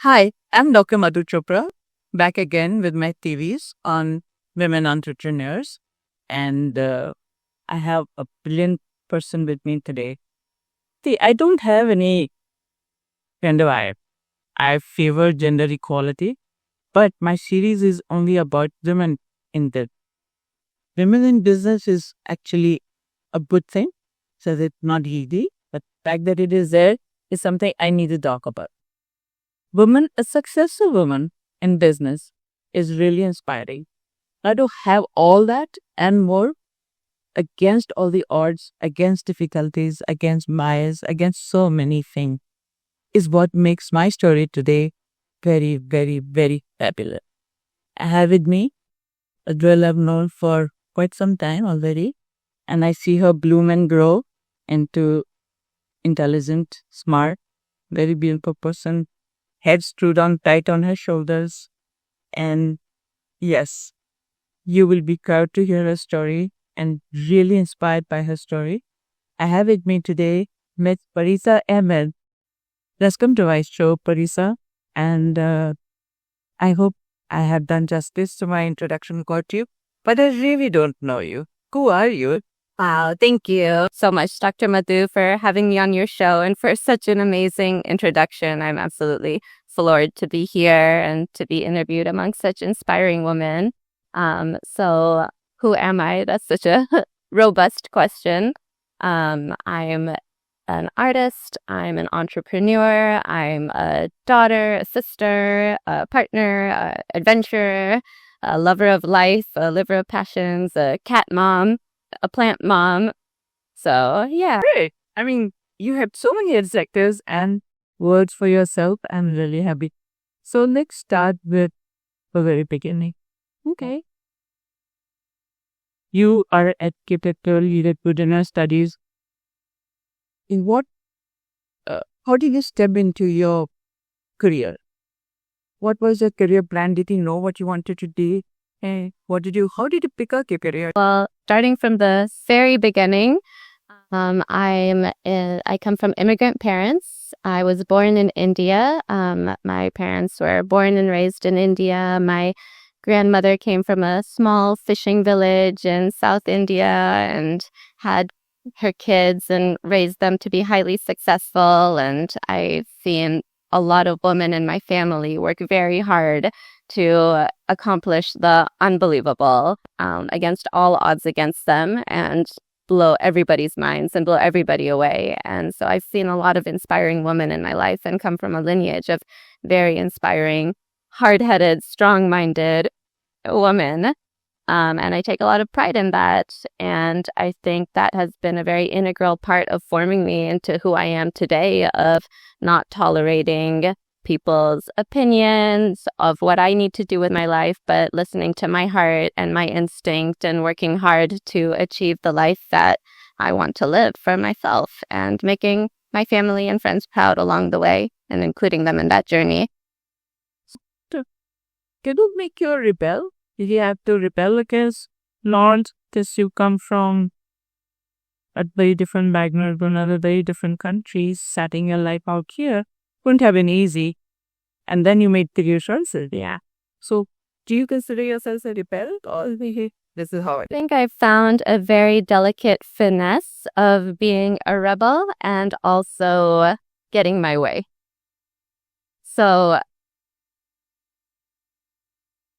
Hi, I'm Dr. Madhu Chopra, back again with my TVs on women entrepreneurs. And I have a brilliant person with me today. See, I don't have any gender vibe. I favor gender equality, but my series is only about women in the women in business is actually a good thing. So it's not easy, but the fact that it is there is something I need to talk about. A successful woman in business is really inspiring. Now to have all that and more against all the odds, against difficulties, against bias, against so many things is what makes my story today very, very, very fabulous. I have with me a girl I've known for quite some time already, and I see her bloom and grow into intelligent, smart, very beautiful person, head screwed on tight on her shoulders. And yes, you will be proud to hear her story and really inspired by her story. I have with me today Ms. Parisa Ahmed. Welcome to my show, Parisa. And I hope I have done justice to my introduction about you, but I really don't know you. Who are you? Wow, thank you so much, Dr. Madhu, for having me on your show and for such an amazing introduction. I'm absolutely floored to be here and to be interviewed among such inspiring women. So who am I? That's such a robust question. I'm an artist, I'm an entrepreneur, I'm a daughter, a sister, a partner, a adventurer, a lover of life, a liver of passions, a cat mom, a plant mom. So, yeah. Great. I mean, you have so many adjectives and words for yourself. I'm really happy. So let's start with the very beginning. Okay. You are an educated girl, you did good in your studies. In what, how did you step into your career? What was your career plan? Did you know what you wanted to do? Hey, how did you pick up your career? Well, starting from the very beginning, I come from immigrant parents. I was born in India. My parents were born and raised in India. My grandmother came from a small fishing village in South India and had her kids and raised them to be highly successful. And I've seen a lot of women in my family work very hard to accomplish the unbelievable against all odds against them and blow everybody's minds and blow everybody away. And so I've seen a lot of inspiring women in my life and come from a lineage of very inspiring, hard-headed, strong-minded women. And I take a lot of pride in that. And I think that has been a very integral part of forming me into who I am today, of not tolerating people's opinions of what I need to do with my life, but listening to my heart and my instinct and working hard to achieve the life that I want to live for myself and making my family and friends proud along the way and including them in that journey. Can you make you rebel? Did you have to rebel against Lord because you come from a very different background from another very different countries, setting your life out here wouldn't have been easy. And then you made career choices. Yeah. So do you consider yourself a rebel or this is how I think I've found a very delicate finesse of being a rebel and also getting my way. So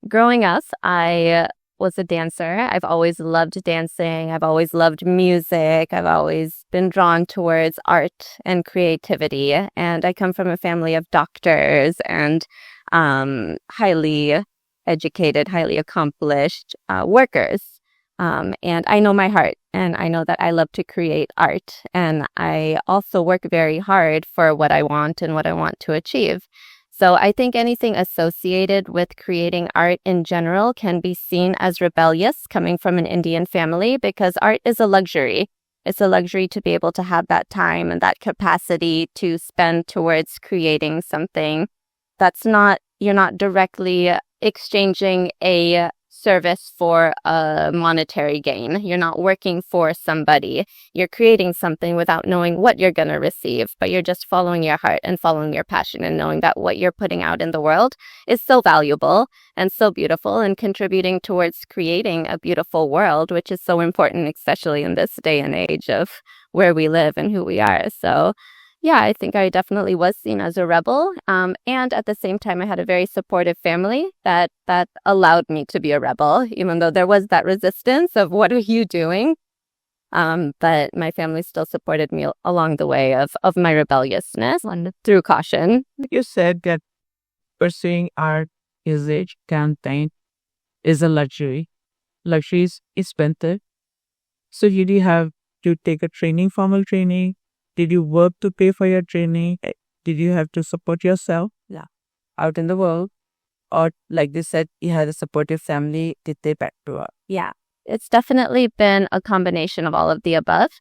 growing up, I was a dancer. I've always loved dancing. I've always loved music. I've always been drawn towards art and creativity. And I come from a family of doctors and highly educated, highly accomplished workers. And I know my heart, and I know that I love to create art. And I also work very hard for what I want and what I want to achieve. So I think anything associated with creating art in general can be seen as rebellious coming from an Indian family, because art is a luxury. It's a luxury to be able to have that time and that capacity to spend towards creating something that's not, you're not directly exchanging a service for a monetary gain. You're not working for somebody. You're creating something without knowing what you're going to receive, but you're just following your heart and following your passion and knowing that what you're putting out in the world is so valuable and so beautiful and contributing towards creating a beautiful world, which is so important, especially in this day and age of where we live and who we are. So yeah, I think I definitely was seen as a rebel. And at the same time, I had a very supportive family that allowed me to be a rebel, even though there was that resistance of what are you doing? But my family still supported me along the way of my rebelliousness and through caution. You said that pursuing art is a content is a luxury. Luxury is expensive. So did you have to take a formal training? Did you work to pay for your training? Did you have to support yourself? Yeah. Out in the world? Or like they said, you had a supportive family. Did they back to up? Yeah, it's definitely been a combination of all of the above.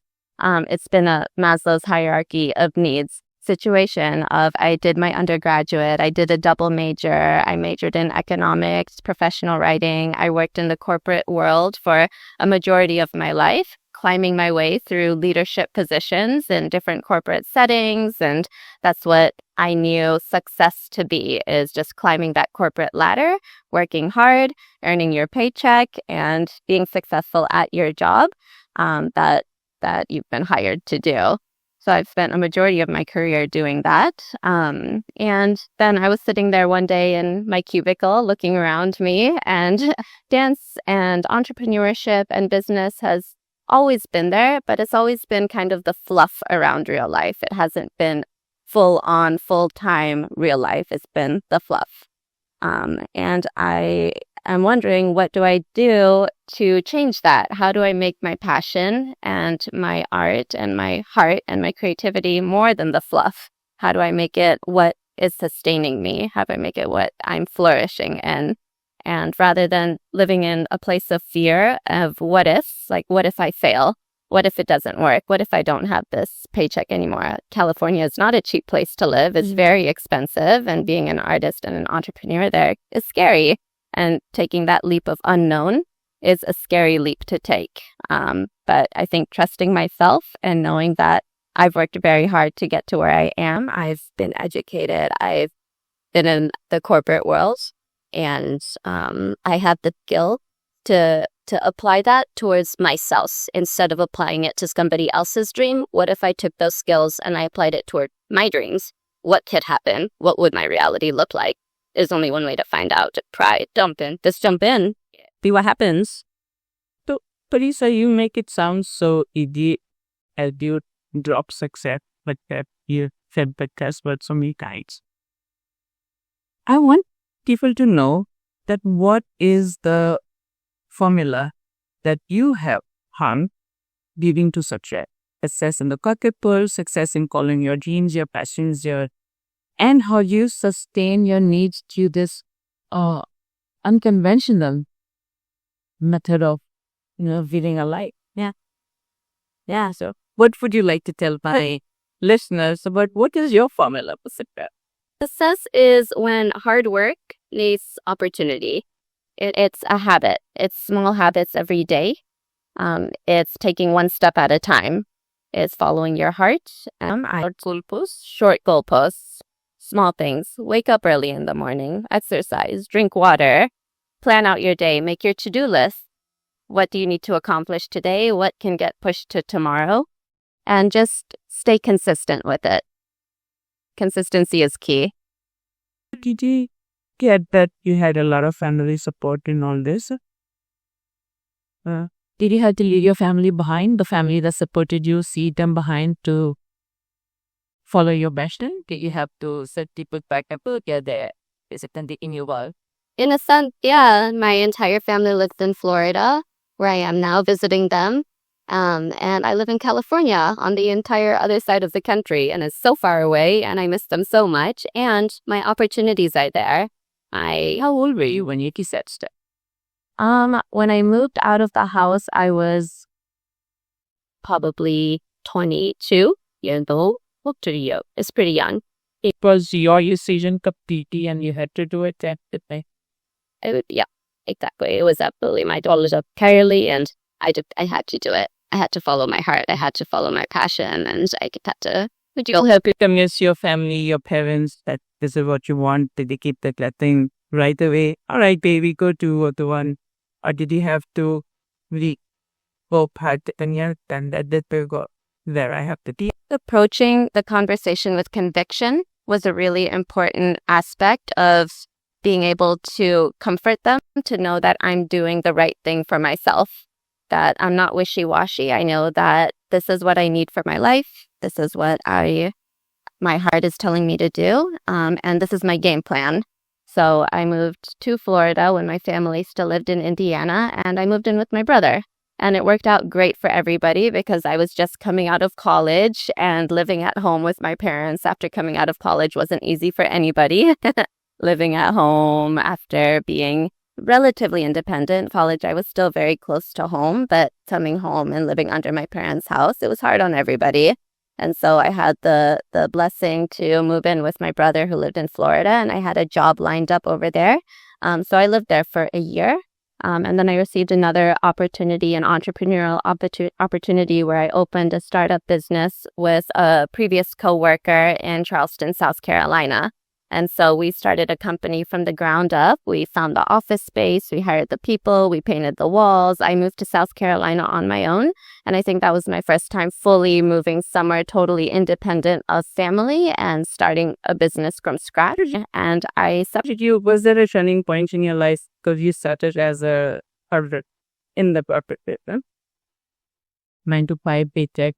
It's been a Maslow's hierarchy of needs situation of I did my undergraduate, I did a double major, I majored in economics, professional writing. I worked in the corporate world for a majority of my life, climbing my way through leadership positions in different corporate settings. And that's what I knew success to be, is just climbing that corporate ladder, working hard, earning your paycheck, and being successful at your job that you've been hired to do. So I've spent a majority of my career doing that. And then I was sitting there one day in my cubicle looking around me, and dance and entrepreneurship and business has always been there, but it's always been kind of the fluff around real life. It hasn't been full on, full-time real life. It's been the fluff. And I am wondering, what do I do to change that? How do I make my passion and my art and my heart and my creativity more than the fluff? How do I make it what is sustaining me? How do I make it what I'm flourishing in? And rather than living in a place of fear of what ifs, like what if I fail? What if it doesn't work? What if I don't have this paycheck anymore? California is not a cheap place to live. It's very expensive. And being an artist and an entrepreneur there is scary. And taking that leap of unknown is a scary leap to take. But I think trusting myself and knowing that I've worked very hard to get to where I am. I've been educated. I've been in the corporate world. And I have the skill to apply that towards myself instead of applying it to somebody else's dream. What if I took those skills and I applied it toward my dreams? What could happen? What would my reality look like? There's only one way to find out. Try, jump in. Just jump in. See what happens. So, Parisa, you make it sound so easy as you drop success, but that you said the test word so many times. I want people to know that what is the formula that you have found leading to success in the cockpit, success in following your dreams, your passions, and how you sustain your needs to this unconventional method of living a life. Yeah. So, what would you like to tell my listeners about what is your formula for success? Success is when hard work meets opportunity. It's a habit. It's small habits every day. It's taking one step at a time. It's following your heart. Short goalposts, small things. Wake up early in the morning, exercise, drink water, plan out your day, make your to-do list. What do you need to accomplish today? What can get pushed to tomorrow? And just stay consistent with it. Consistency is key. Did you get that you had a lot of family support in all this? Did you have to leave your family behind, the family that supported you, see them behind to follow your passion? Did you have to set people back and put there? Is it in your world? In a sense, yeah. My entire family lived in Florida, where I am now visiting them. And I live in California on the entire other side of the country, and it's so far away, and I miss them so much, and my opportunities are there. How old were you when you said stuff? When I moved out of the house, I was probably 22 years old. It's pretty young. It was your decision completely and you had to do it that way. Yeah. exactly. It was absolutely my daughter's up entirely, and I had to do it. I had to follow my heart. I had to follow my passion, and I had to You'll help you convince your family, your parents that this is what you want. Did they keep that thing right away? All right, baby, go to what the one. Or did you have to really go part and yeah, then that will go there. I have to teach. approaching the conversation with conviction was a really important aspect of being able to comfort them, to know that I'm doing the right thing for myself, that I'm not wishy-washy. I know that this is what I need for my life. This is what my heart is telling me to do, and this is my game plan. So I moved to Florida when my family still lived in Indiana, and I moved in with my brother. And it worked out great for everybody because I was just coming out of college, and living at home with my parents after coming out of college wasn't easy for anybody. Living at home after being relatively independent. College, I was still very close to home, but coming home and living under my parents' house, it was hard on everybody. And so I had the blessing to move in with my brother who lived in Florida, and I had a job lined up over there. So I lived there for a year. And then I received another opportunity, an entrepreneurial opportunity, where I opened a startup business with a previous coworker in Charleston, South Carolina. And so we started a company from the ground up. We found the office space, we hired the people, we painted the walls. I moved to South Carolina on my own. And I think that was my first time fully moving somewhere totally independent of family and starting a business from scratch. And Was there a turning point in your life because you started as a harvard in the corporate business? 9 to 5 paycheck,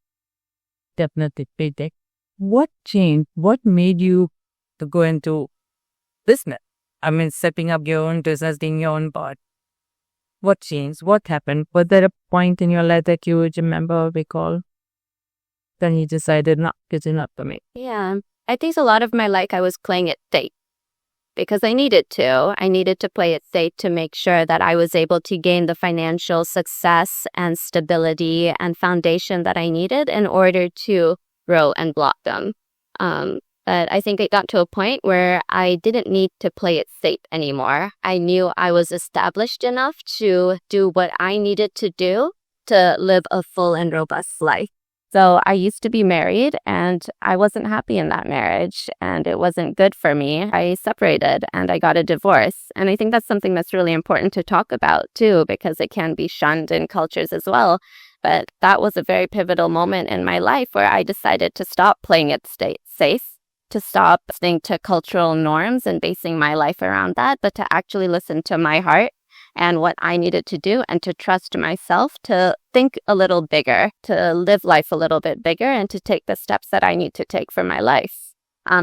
definitely paycheck. What changed? What made you to go into business? I mean, setting up your own business, being your own boss. What changed? What happened? Was there a point in your life that you would remember or recall? Then you decided, not it's enough for me. Yeah, I think a lot of my life I was playing it safe because I needed to. I needed to play it safe to make sure that I was able to gain the financial success and stability and foundation that I needed in order to grow and blossom. But I think it got to a point where I didn't need to play it safe anymore. I knew I was established enough to do what I needed to do to live a full and robust life. So I used to be married, and I wasn't happy in that marriage, and it wasn't good for me. I separated and I got a divorce. And I think that's something that's really important to talk about too, because it can be shunned in cultures as well. But that was a very pivotal moment in my life where I decided to stop playing it safe, to stop listening to cultural norms and basing my life around that, but to actually listen to my heart and what I needed to do, and to trust myself to think a little bigger, to live life a little bit bigger, and to take the steps that I need to take for my life.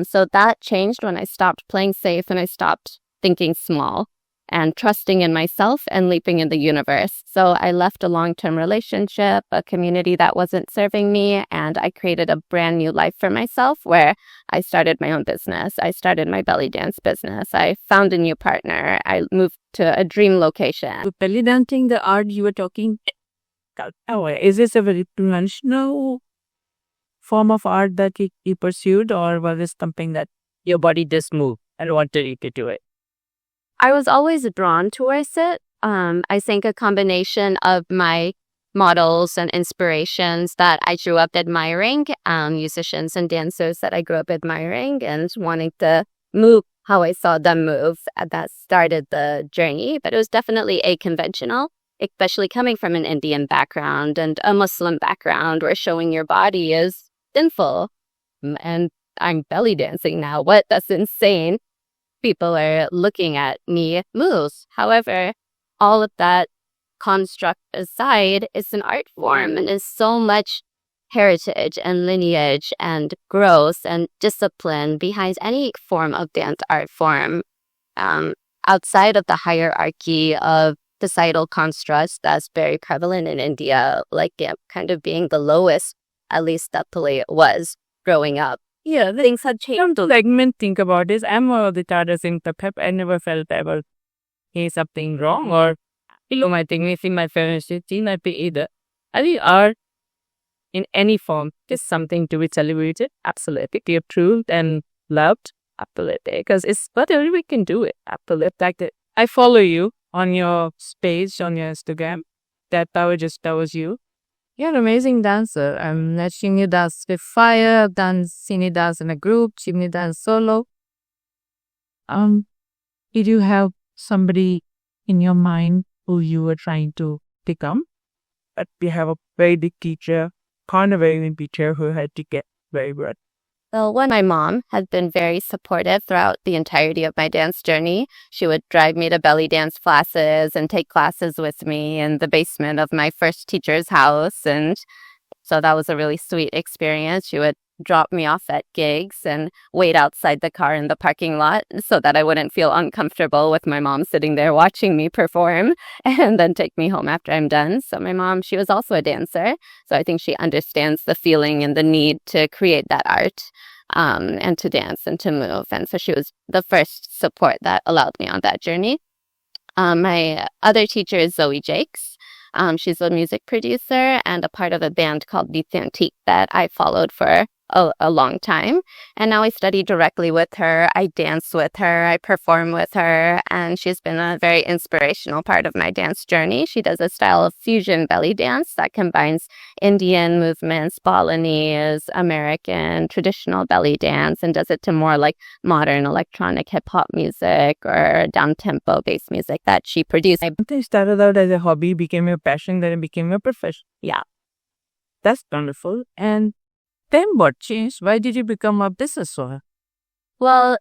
So that changed when I stopped playing safe and I stopped thinking small and trusting in myself and leaping in the universe. So I left a long-term relationship, a community that wasn't serving me, and I created a brand new life for myself where I started my own business. I started my belly dance business. I found a new partner. I moved to a dream location. So belly dancing, the art you were talking, is this a very conventional form of art that you pursued, or was this something that your body just moved and wanted you to do it? I was always drawn towards it. I think a combination of my models and inspirations that I grew up admiring, musicians and dancers that I grew up admiring and wanting to move how I saw them move. That started the journey, but it was definitely aconventional, especially coming from an Indian background and a Muslim background where showing your body is sinful. And I'm belly dancing now. What? That's insane. People are looking at me move. However, all of that construct aside, it's an art form and is so much heritage and lineage and growth and discipline behind any form of dance art form. Outside of the hierarchy of societal constructs that's very prevalent in India, like kind of being the lowest, at least that play was growing up. Yeah, things had changed. The segment think about is I'm a the artist in the pep. I never felt ever something wrong or my thing missing my parents might be either. I think art in any form is something to be celebrated. Absolutely. Be approved and loved. Absolutely. Because it's but everybody can do it. Absolutely. Like that. I follow you on your page, on your Instagram. That was you. You're an amazing dancer. I've seen you dance with fire. Seen you dance in a group. Seen you dance solo. Um, did you have somebody in your mind who you were trying to become? But we have a very big teacher, kind of very big teacher who had to get very good. Well, my mom has been very supportive throughout the entirety of my dance journey. She would drive me to belly dance classes and take classes with me in the basement of my first teacher's house. And so that was a really sweet experience. She would drop me off at gigs and wait outside the car in the parking lot so that I wouldn't feel uncomfortable with my mom sitting there watching me perform, and then take me home after I'm done. So my mom, she was also a dancer. So I think she understands the feeling and the need to create that art, and to dance and to move. And so she was the first support that allowed me on that journey. My other teacher is Zoe Jakes. She's a music producer and a part of a band called Breathtaking that I followed for a long time. And now I study directly with her. I dance with her. I perform with her. And she's been a very inspirational part of my dance journey. She does a style of fusion belly dance that combines Indian movements, Balinese, American, traditional belly dance, and does it to more like modern electronic hip hop music or down-tempo bass music that she produced. Something started out as a hobby, became a passion, then it became a profession. Yeah, that's wonderful. And then what changed? Why did you become a businesswoman? Well,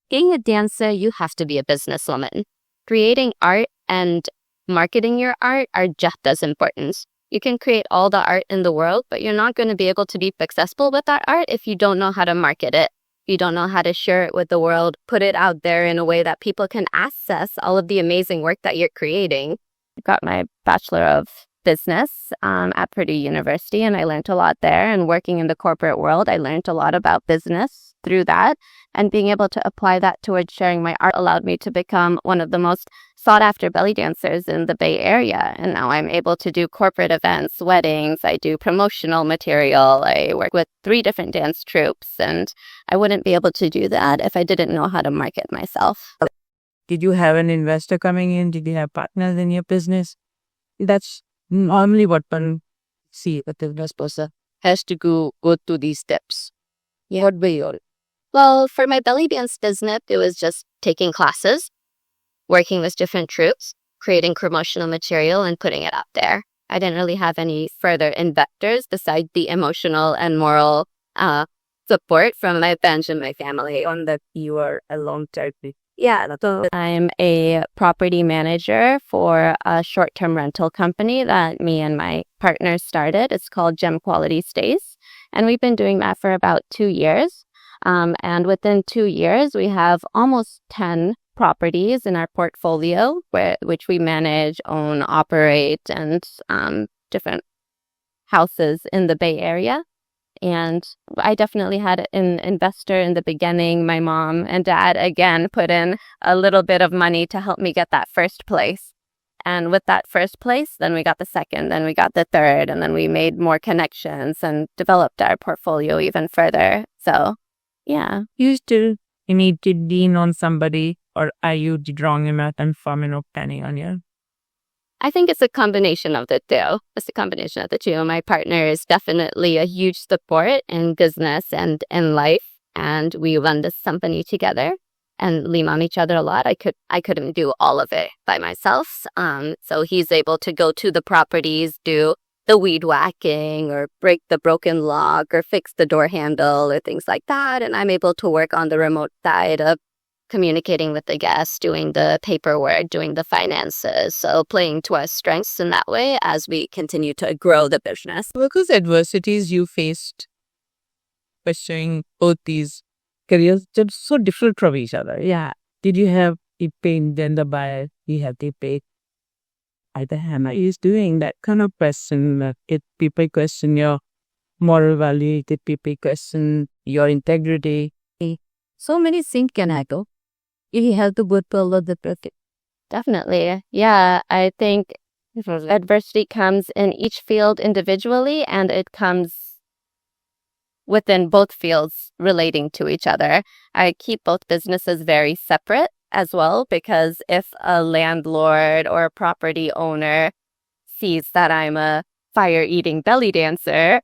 being a dancer, you have to be a businesswoman. Creating art and marketing your art are just as important. You can create all the art in the world, but you're not going to be able to be successful with that art if you don't know how to market it. You don't know how to share it with the world, put it out there in a way that people can access all of the amazing work that you're creating. I got my Bachelor of Business at Purdue University, and I learned a lot there. And working in the corporate world, I learned a lot about business through that. And being able to apply that towards sharing my art allowed me to become one of the most sought-after belly dancers in the Bay Area. And now I'm able to do corporate events, weddings, I do promotional material, I work with 3 different dance troupes, and I wouldn't be able to do that if I didn't know how to market myself. Did you have an investor coming in? Did you have partners in your business? That's normally what one see a business person has to go through these steps. Yeah. What were your? Well, for my belly dance business, it was just taking classes, working with different troupes, creating promotional material, and putting it out there. I didn't really have any further investors besides the emotional and moral support from my bench and my family. On that you are a long time. Yeah, so I'm a property manager for a short-term rental company that me and my partner started. It's called Gem Quality Stays, and we've been doing that for about 2 years. And within 2 years, we have almost 10 properties in our portfolio, which we manage, own, operate, and different houses in the Bay Area. And I definitely had an investor in the beginning. My mom and dad, again, put in a little bit of money to help me get that first place. And with that first place, then we got the second, then we got the third, and then we made more connections and developed our portfolio even further. So, yeah. You still need to lean on somebody, or are you drawing a math and farming or planning on your? I think it's a combination of the two. It's a combination of the two. My partner is definitely a huge support in business and in life, and we run this company together and lean on each other a lot. I couldn't do all of it by myself. So he's able to go to the properties, do the weed whacking or break the broken lock or fix the door handle or things like that. And I'm able to work on the remote side of communicating with the guests, doing the paperwork, doing the finances. So playing to our strengths in that way as we continue to grow the business. What was adversities you faced pursuing both these careers? They're so different from each other. Yeah. Did you have the pain, then the buyer? You have the pain. Either Hannah is doing that kind of question. If people question your moral value, if people question your integrity. So many things can happen. You have to go through a lot of it. Definitely. Yeah, I think adversity comes in each field individually, and it comes within both fields relating to each other. I keep both businesses very separate. as well, because if a landlord or a property owner sees that I'm a fire-eating belly dancer,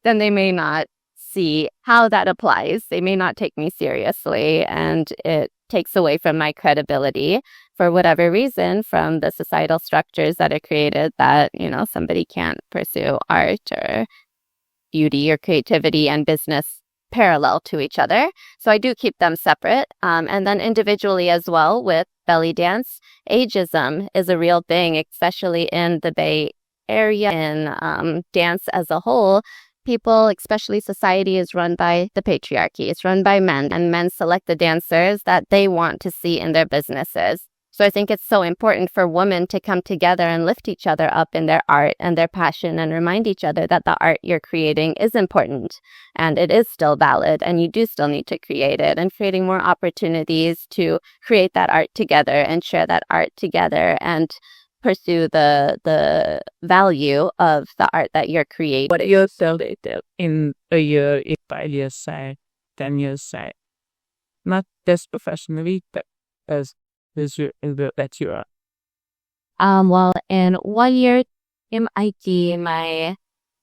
then they may not see how that applies. They may not take me seriously, and it takes away from my credibility for whatever reason from the societal structures that are created that, somebody can't pursue art or beauty or creativity and business parallel to each other. So I do keep them separate. And then individually as well with belly dance, ageism is a real thing, especially in the Bay Area. In dance as a whole, people, especially society, is run by the patriarchy. It's run by men, and men select the dancers that they want to see in their businesses. So I think it's so important for women to come together and lift each other up in their art and their passion, and remind each other that the art you're creating is important and it is still valid, and you do still need to create it, and creating more opportunities to create that art together and share that art together and pursue the value of the art that you're creating. What yourself in a year, in 5 years side, 10 years side, not just professionally, but as that you are. Well, in 1 year, MIT, my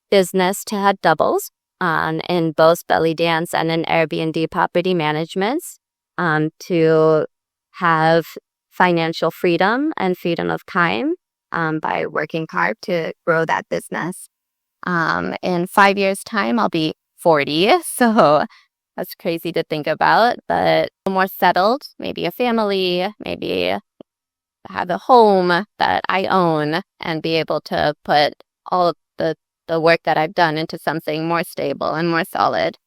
business to had doubles in both belly dance and in Airbnb property management, to have financial freedom and freedom of time by working hard to grow that business. In 5 years' time, I'll be 40, so that's crazy to think about, but more settled, maybe a family, maybe have a home that I own, and be able to put all of the work that I've done into something more stable and more solid.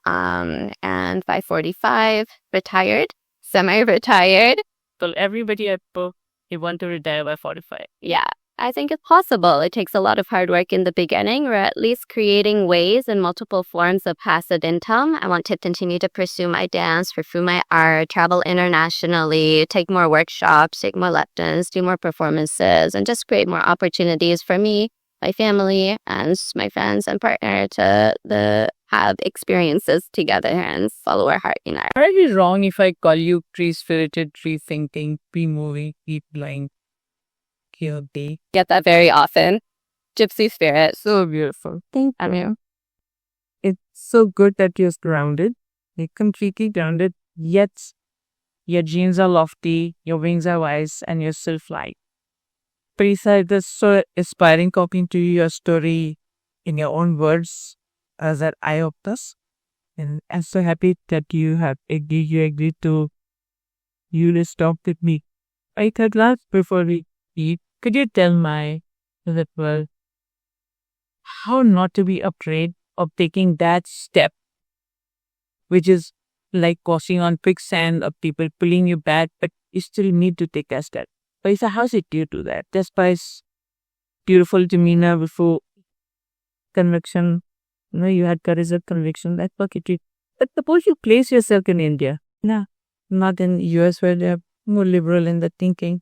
And by 45, retired, semi-retired. So everybody you want to retire by 45. Yeah, I think it's possible. It takes a lot of hard work in the beginning, or at least creating ways and multiple forms of passive income. I want to continue to pursue my dance, pursue my art, travel internationally, take more workshops, take more lessons, do more performances, and just create more opportunities for me, my family, and my friends and partner to have experiences together and follow our heart. Are I wrong if I call you tree-spirited, tree-thinking, tree-moving, tree-flying, guilty? Get that very often. Gypsy spirit. So beautiful. Thank you. It's so good that you're grounded. You're completely grounded, yet your dreams are lofty, your wings are wise, and you're still flying. Parisa, it is so inspiring talking to you, your story in your own words as that eye openers. And I'm so happy that you agreed to talk with me. I thought last before we eat, could you tell my little how not to be afraid of taking that step, which is like crossing on quicksand of people pulling you back, but you still need to take that step. Parisa, how's it you do that? Despite beautiful demeanor before conviction, you had courage of conviction. That's what it is. But suppose you place yourself in India, not in US where they're more liberal in the thinking.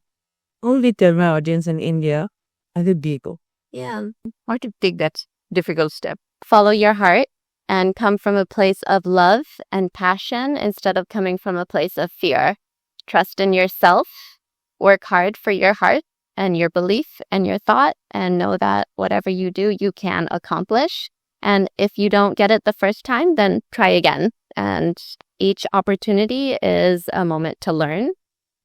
Only tell my audience in India, how did they go? Yeah. Or to take that difficult step. Follow your heart and come from a place of love and passion instead of coming from a place of fear. Trust in yourself. Work hard for your heart and your belief and your thought, and know that whatever you do, you can accomplish. And if you don't get it the first time, then try again. And each opportunity is a moment to learn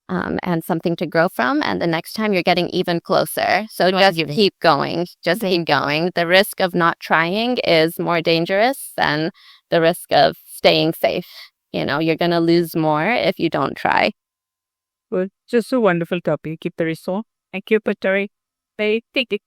and something to grow from. And the next time you're getting even closer. So just keep going. Just keep going. The risk of not trying is more dangerous than the risk of staying safe. You're going to lose more if you don't try. Well, just a wonderful topic. Keep the resource. Thank you, Patari. Take it.